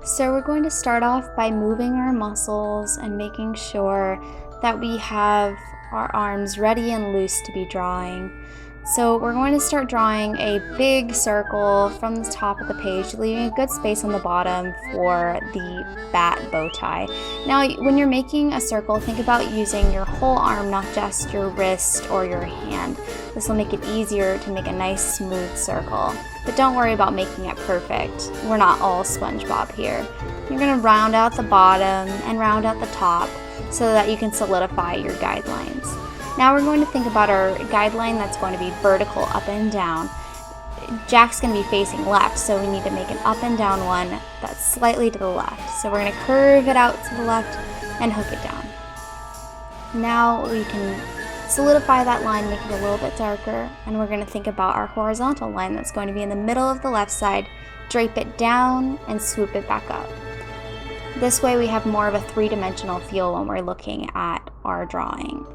So we're going to start off by moving our muscles and making sure that we have our arms ready and loose to be drawing. So we're going to start drawing a big circle from the top of the page, leaving a good space on the bottom for the bat bow tie. Now, when you're making a circle, think about using your whole arm, not just your wrist or your hand. This will make it easier to make a nice smooth circle. But don't worry about making it perfect. We're not all SpongeBob here. You're going to round out the bottom and round out the top so that you can solidify your guidelines. Now we're going to think about our guideline that's going to be vertical up and down. Jack's going to be facing left, so we need to make an up and down one that's slightly to the left. So we're going to curve it out to the left and hook it down. Now we can solidify that line, make it a little bit darker, and we're going to think about our horizontal line that's going to be in the middle of the left side, drape it down and swoop it back up. This way we have more of a three-dimensional feel when we're looking at our drawing.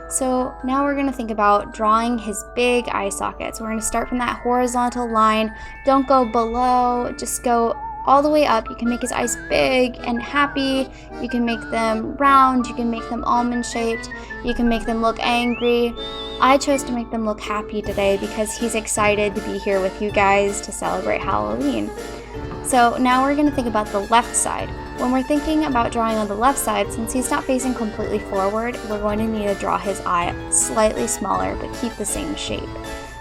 So now we're going to think about drawing his big eye sockets. We're going to start from that horizontal line. Don't go below, just go all the way up. You can make his eyes big and happy. You can make them round. You can make them almond shaped. You can make them look angry. I chose to make them look happy today because he's excited to be here with you guys to celebrate Halloween. So now we're going to think about the left side. When we're thinking about drawing on the left side, since he's not facing completely forward, we're going to need to draw his eye slightly smaller but keep the same shape.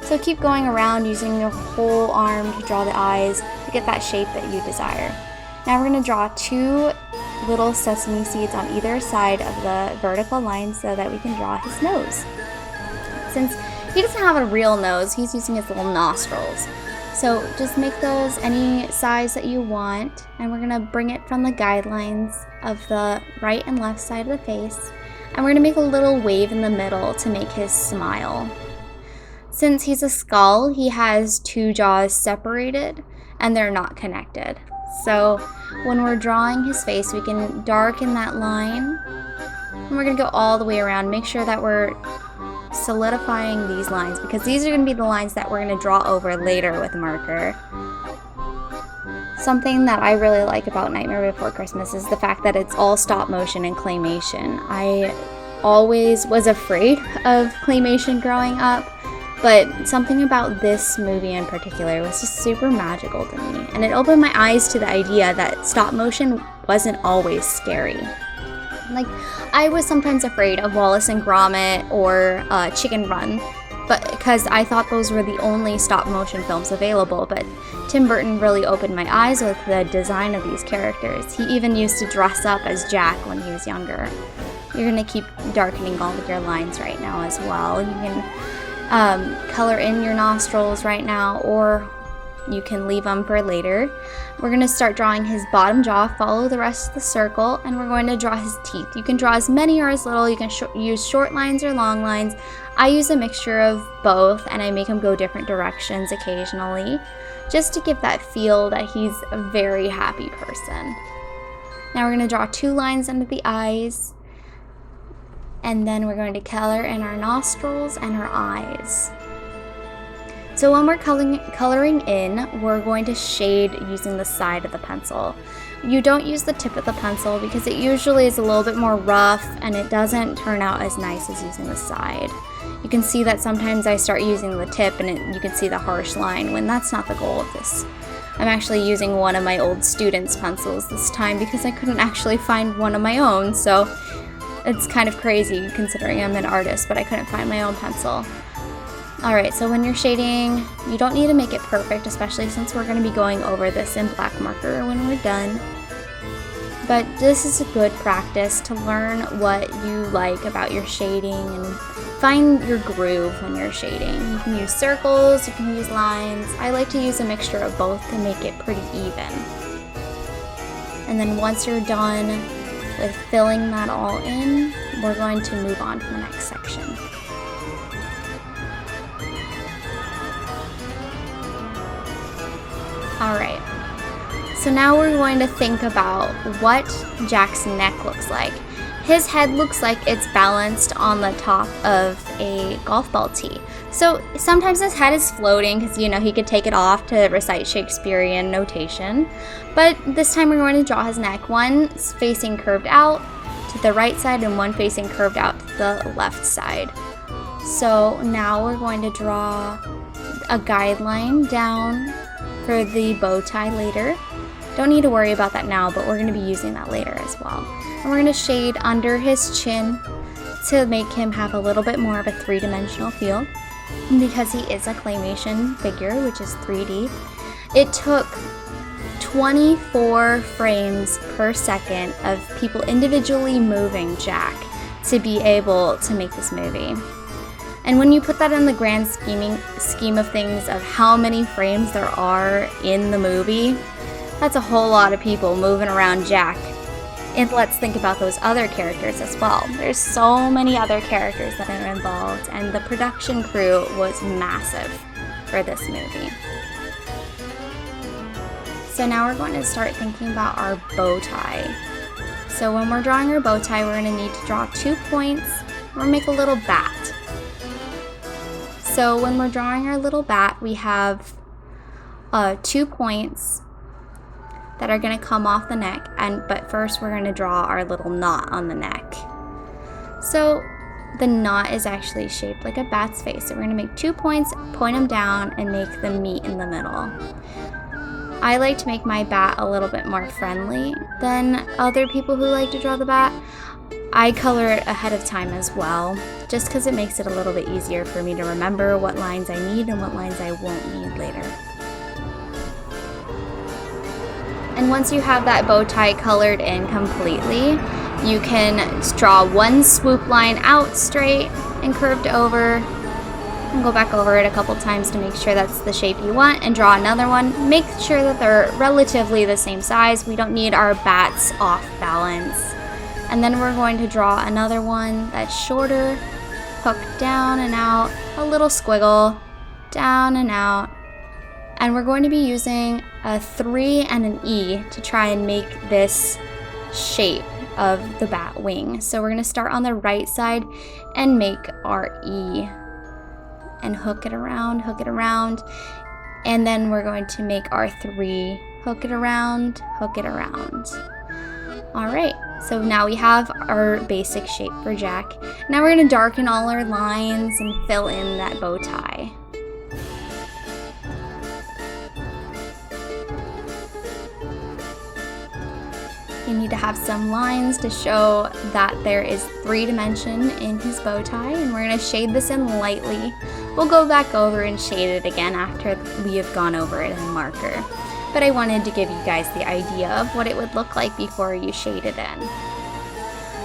So keep going around using your whole arm to draw the eyes to get that shape that you desire. Now we're going to draw two little sesame seeds on either side of the vertical line so that we can draw his nose. Since he doesn't have a real nose, he's using his little nostrils. So just make those any size that you want, and we're going to bring it from the guidelines of the right and left side of the face, and we're going to make a little wave in the middle to make his smile. Since he's a skull, he has two jaws separated and they're not connected. So when we're drawing his face, we can darken that line, and we're going to go all the way around. Make sure that we're solidifying these lines because these are going to be the lines that we're going to draw over later with a marker. Something that I really like about Nightmare Before Christmas is the fact that it's all stop motion and claymation. I always was afraid of claymation growing up, but something about this movie in particular was just super magical to me, and it opened my eyes to the idea that stop motion wasn't always scary. Like, I was sometimes afraid of Wallace and Gromit or Chicken Run, but because I thought those were the only stop motion films available. But Tim Burton really opened my eyes with the design of these characters. He even used to dress up as Jack when he was younger. You're going to keep darkening all of your lines right now as well. You can color in your nostrils right now, or you can leave them for later. We're going to start drawing his bottom jaw, follow the rest of the circle, and we're going to draw his teeth. You can draw as many or as little. You can use short lines or long lines. I use a mixture of both, and I make him go different directions occasionally, just to give that feel that he's a very happy person. Now we're going to draw two lines under the eyes, and then we're going to color in our nostrils and our eyes. So when we're coloring in, we're going to shade using the side of the pencil. You don't use the tip of the pencil because it usually is a little bit more rough and it doesn't turn out as nice as using the side. You can see that sometimes I start using the tip and you can see the harsh line when that's not the goal of this. I'm actually using one of my old students' pencils this time because I couldn't actually find one of my own, so it's kind of crazy considering I'm an artist, but I couldn't find my own pencil. Alright, so when you're shading, you don't need to make it perfect, especially since we're going to be going over this in black marker when we're done. But this is a good practice to learn what you like about your shading and find your groove when you're shading. You can use circles, you can use lines. I like to use a mixture of both to make it pretty even. And then once you're done with filling that all in, we're going to move on to the next section. Alright, so now we're going to think about what Jack's neck looks like. his head looks like it's balanced on the top of a golf ball tee. So sometimes his head is floating because, you know, he could take it off to recite Shakespearean notation. But this time we're going to draw his neck. One facing curved out to the right side and one facing curved out to the left side. So now we're going to draw a guideline down for the bow tie later. Don't need to worry about that now, but we're going to be using that later as well. And we're going to shade under his chin to make him have a little bit more of a three-dimensional feel. And because he is a claymation figure, which is 3D, it took 24 frames per second of people individually moving Jack to be able to make this movie. And when you put that in the grand scheme of things of how many frames there are in the movie, that's a whole lot of people moving around Jack. And let's think about those other characters as well. There's so many other characters that are involved, and the production crew was massive for this movie. So now we're going to start thinking about our bow tie. So when we're drawing our bow tie, we're going to need to draw 2 points. We're going to make a little bat. So when we're drawing our little bat, we have 2 points that are going to come off the neck, but first we're going to draw our little knot on the neck. So the knot is actually shaped like a bat's face. So we're going to make 2 points, point them down, and make them meet in the middle. I like to make my bat a little bit more friendly than other people who like to draw the bat. I color it ahead of time as well, just because it makes it a little bit easier for me to remember what lines I need and what lines I won't need later. And once you have that bow tie colored in completely, you can draw one swoop line out straight and curved over, and go back over it a couple times to make sure that's the shape you want, and draw another one. Make sure that they're relatively the same size. We don't need our bats off balance. And then we're going to draw another one that's shorter, hook down and out, a little squiggle, down and out. And we're going to be using a 3 and an E to try and make this shape of the bat wing. So we're going to start on the right side and make our E and hook it around, and then we're going to make our 3, hook it around. Alright, so now we have our basic shape for Jack. Now we're going to darken all our lines and fill in that bow tie. You need to have some lines to show that there is 3 dimension in his bow tie, and we're going to shade this in lightly. We'll go back over and shade it again after we have gone over it in marker. But I wanted to give you guys the idea of what it would look like before you shade it in.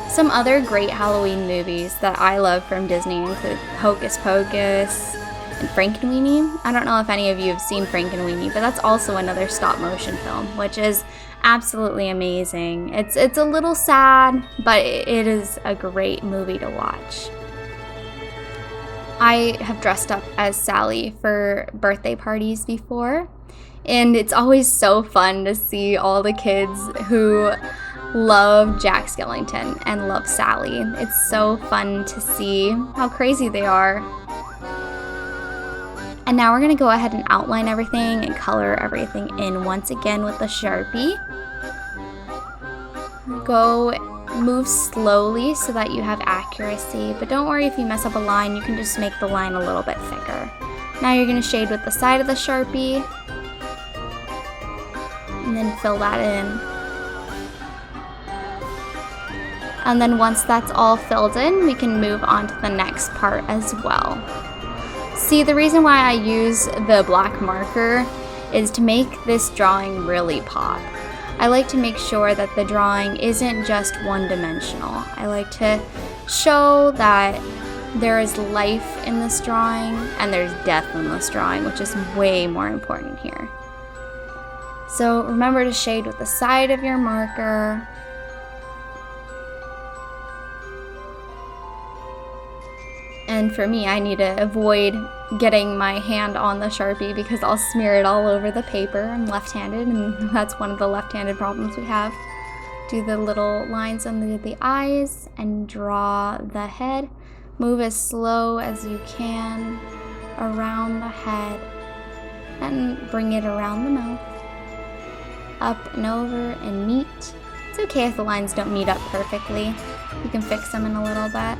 Some other great Halloween movies that I love from Disney include Hocus Pocus and Frankenweenie. I don't know if any of you have seen Frankenweenie, but that's also another stop motion film, which is absolutely amazing. It's a little sad, but it is a great movie to watch. I have dressed up as Sally for birthday parties before, and it's always so fun to see all the kids who love Jack Skellington and love Sally. It's so fun to see how crazy they are. And now we're going to go ahead and outline everything and color everything in once again with the Sharpie. Move slowly so that you have accuracy, but don't worry if you mess up a line, you can just make the line a little bit thicker. Now you're going to shade with the side of the Sharpie, and then fill that in. And then once that's all filled in, we can move on to the next part as well. See, the reason why I use the black marker is to make this drawing really pop. I like to make sure that the drawing isn't just one-dimensional. I like to show that there is life in this drawing and there's death in this drawing, which is way more important here. So remember to shade with the side of your marker. And for me, I need to avoid getting my hand on the Sharpie because I'll smear it all over the paper. I'm left-handed, and that's one of the left-handed problems we have. Do the little lines under the eyes and draw the head. Move as slow as you can around the head and bring it around the mouth. Up and over and meet. It's okay if the lines don't meet up perfectly. You can fix them in a little bit.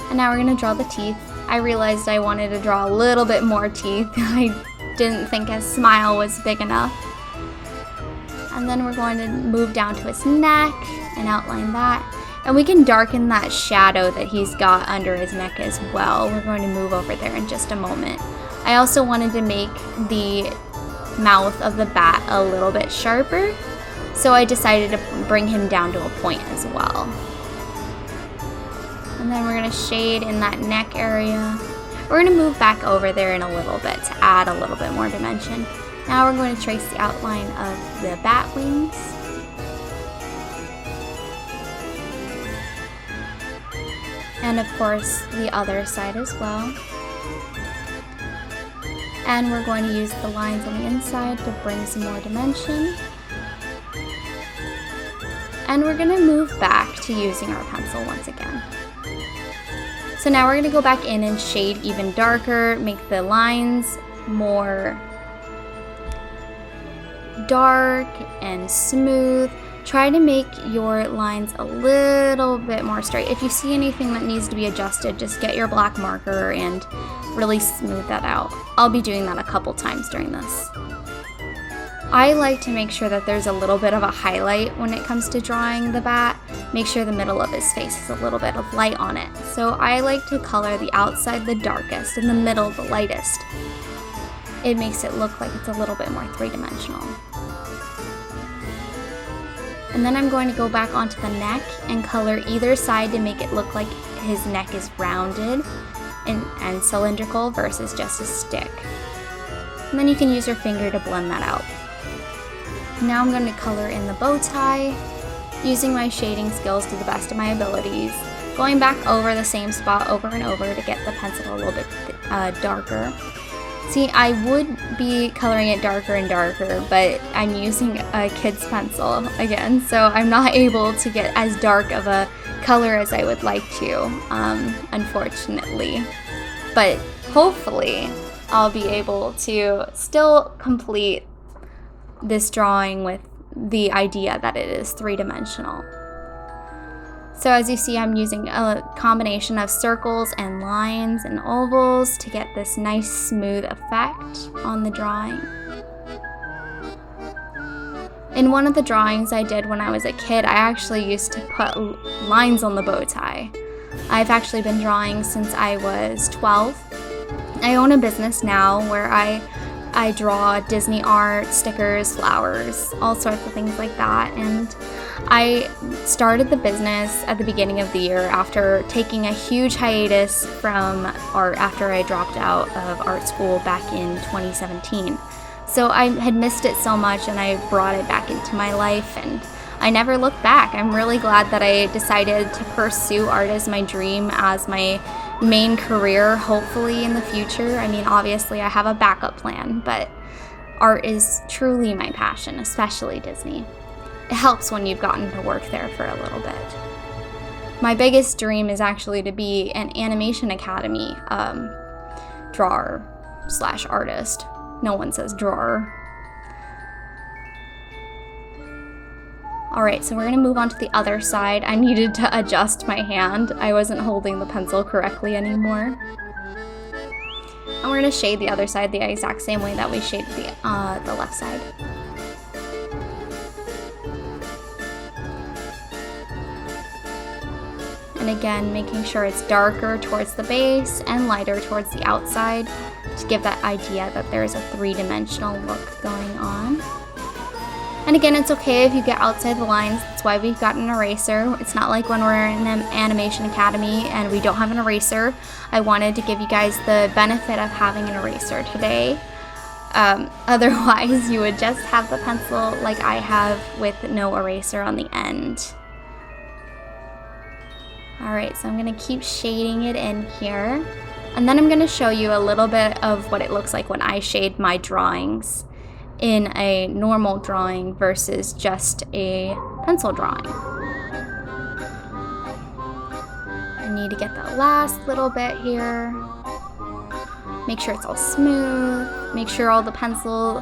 And now we're going to draw the teeth. I realized I wanted to draw a little bit more teeth. I didn't think his smile was big enough. And then we're going to move down to his neck and outline that. And we can darken that shadow that he's got under his neck as well. We're going to move over there in just a moment. I also wanted to make the mouth of the bat a little bit sharper, so I decided to bring him down to a point as well. And then we're going to shade in that neck area. We're going to move back over there in a little bit to add a little bit more dimension. Now we're going to trace the outline of the bat wings. And of course the other side as well. And we're going to use the lines on the inside to bring some more dimension. And we're going to move back to using our pencil once again. So now we're going to go back in and shade even darker, make the lines more dark and smooth. Try to make your lines a little bit more straight. If you see anything that needs to be adjusted, just get your black marker and really smooth that out. I'll be doing that a couple times during this. I like to make sure that there's a little bit of a highlight when it comes to drawing the bat. Make sure the middle of his face has a little bit of light on it. So I like to color the outside the darkest and the middle the lightest. It makes it look like it's a little bit more three-dimensional. And then I'm going to go back onto the neck and color either side to make it look like his neck is rounded and cylindrical versus just a stick. And then you can use your finger to blend that out. Now I'm going to color in the bow tie, using my shading skills to the best of my abilities, going back over the same spot over and over to get the pencil a little bit darker. See, I would be coloring it darker and darker, but I'm using a kid's pencil again, so I'm not able to get as dark of a color as I would like to, unfortunately. But hopefully I'll be able to still complete this drawing with the idea that it is three-dimensional. So as you see, I'm using a combination of circles and lines and ovals to get this nice smooth effect on the drawing. In one of the drawings I did when I was a kid, I actually used to put lines on the bow tie. I've actually been drawing since I was 12. I own a business now where I draw Disney art, stickers, flowers, all sorts of things like that. And I started the business at the beginning of the year after taking a huge hiatus from art after I dropped out of art school back in 2017. So I had missed it so much and I brought it back into my life and I never looked back. I'm really glad that I decided to pursue art as my dream, as my main career, hopefully in the future. I mean, obviously I have a backup plan, but art is truly my passion, especially Disney. It helps when you've gotten to work there for a little bit. My biggest dream is actually to be an Animation Academy drawer/artist. No one says drawer. Alright, so we're going to move on to the other side. I needed to adjust my hand. I wasn't holding the pencil correctly anymore. And we're going to shade the other side the exact same way that we shaded the left side. And again, making sure it's darker towards the base and lighter towards the outside to give that idea that there's a three-dimensional look going on. And again, it's okay if you get outside the lines. That's why we've got an eraser. It's not like when we're in an Animation Academy and we don't have an eraser. I wanted to give you guys the benefit of having an eraser today. Otherwise, you would just have the pencil like I have with no eraser on the end. Alright, so I'm going to keep shading it in here. And then I'm going to show you a little bit of what it looks like when I shade my drawings in a normal drawing versus just a pencil drawing. I need to get that last little bit here. Make sure it's all smooth. Make sure all the pencil,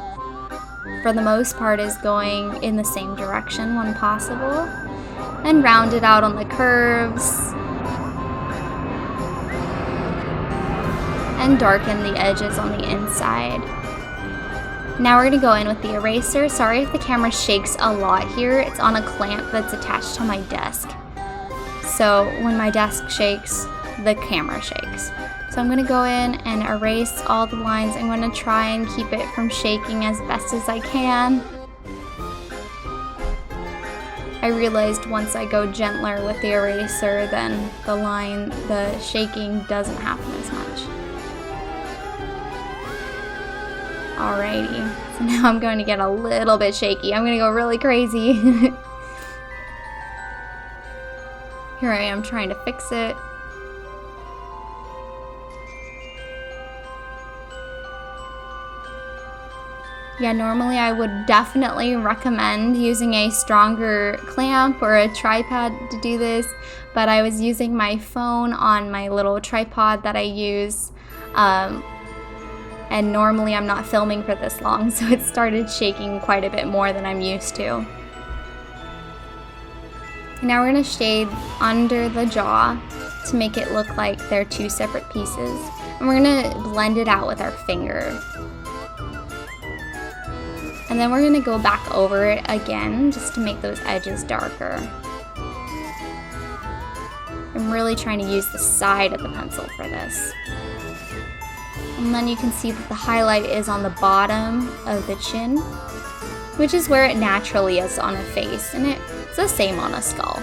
for the most part, is going in the same direction when possible. And round it out on the curves. And darken the edges on the inside. Now we're going to go in with the eraser. Sorry if the camera shakes a lot here. It's on a clamp that's attached to my desk. So when my desk shakes, the camera shakes. So I'm going to go in and erase all the lines. I'm going to try and keep it from shaking as best as I can. I realized once I go gentler with the eraser, then the shaking doesn't happen as much. Alrighty, so now I'm going to get a little bit shaky. I'm going to go really crazy. Here I am trying to fix it. Yeah, normally I would definitely recommend using a stronger clamp or a tripod to do this, but I was using my phone on my little tripod that I use, and normally I'm not filming for this long, so it started shaking quite a bit more than I'm used to. Now we're going to shade under the jaw to make it look like they're two separate pieces, and we're going to blend it out with our finger. And then we're going to go back over it again just to make those edges darker. I'm really trying to use the side of the pencil for this. And then you can see that the highlight is on the bottom of the chin, which is where it naturally is on a face, and it's the same on a skull.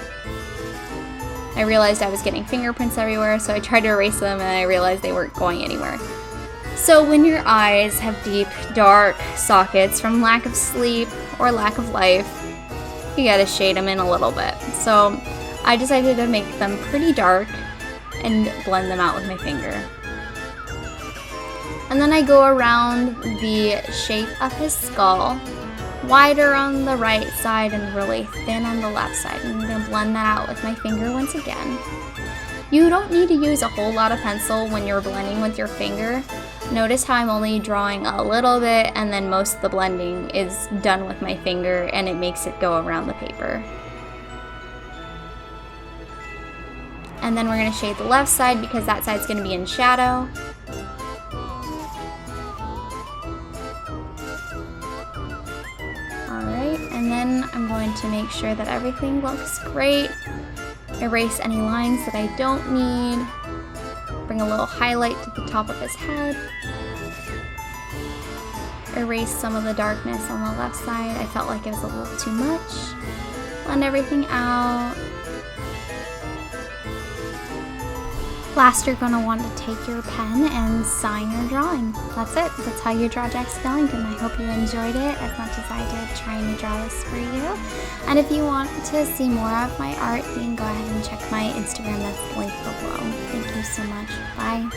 I realized I was getting fingerprints everywhere, so I tried to erase them and I realized they weren't going anywhere. So when your eyes have deep, dark sockets from lack of sleep or lack of life, you gotta shade them in a little bit. So I decided to make them pretty dark and blend them out with my finger. And then I go around the shape of his skull, wider on the right side and really thin on the left side. And I'm gonna blend that out with my finger once again. You don't need to use a whole lot of pencil when you're blending with your finger. Notice how I'm only drawing a little bit and then most of the blending is done with my finger, and it makes it go around the paper. And then we're going to shade the left side because that side's going to be in shadow. Alright, and then I'm going to make sure that everything looks great. Erase any lines that I don't need. Bring a little highlight to the top of his head. Erase some of the darkness on the left side. I felt like it was a little too much. Blend everything out. Last, you're going to want to take your pen and sign your drawing. That's it. That's how you draw Jack Skellington. I hope you enjoyed it as much as I did trying to draw this for you. And if you want to see more of my art, you can go ahead and check my Instagram. That's linked below. Thank you so much. Bye.